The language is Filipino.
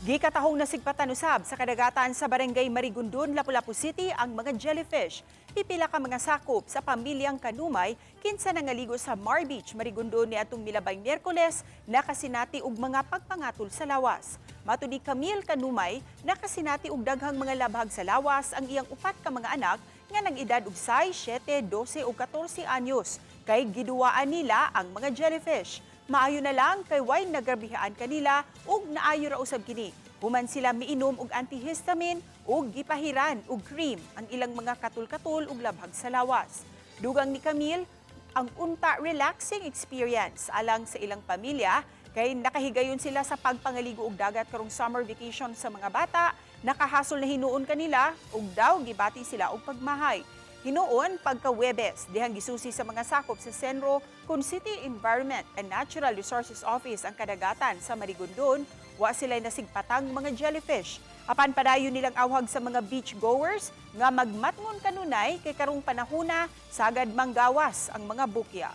Gikatahong nasigpatan usab sa kadagatan sa Barangay Marigondon, Lapu-Lapu City ang mga jellyfish. Pipila ka mga sakop sa pamilyang Kanumay kinsa nangaligo sa Mar Beach, Marigondon ni atong milabay Miyerkules nakasinati og mga pagpangatol sa lawas. Matud ni Camille Kanumay, nakasinati og daghang mga labhag sa lawas ang iyang upat ka mga anak nga nag-edad og 6, 7, 12 ug 14 anyos kay giduwaan nila ang mga jellyfish. Maayo na lang kay way nagrabihaan kanila ug naayo ra usab kini. Human sila miinom og antihistamine ug gipahiran og cream ang ilang mga katul-katul ug labhag sa lawas. Dugang ni Camille ang unta relaxing experience alang sa ilang pamilya kay nakahigayon sila sa pagpangaligo og dagat karong summer vacation sa mga bata, nakahasol na hinuon kanila ug daw gibati sila og pagmahay. Hinoon pagka-Webes, dihang gisusi sa mga sakop sa Senro kung City Environment and Natural Resources Office ang kadagatan sa Marigondon, wa sila nasigpatang mga jellyfish. Apan padayon nilang awhag sa mga beach goers nga magmatngon kanunay kay karong panahona sagad manggawas ang mga bukya.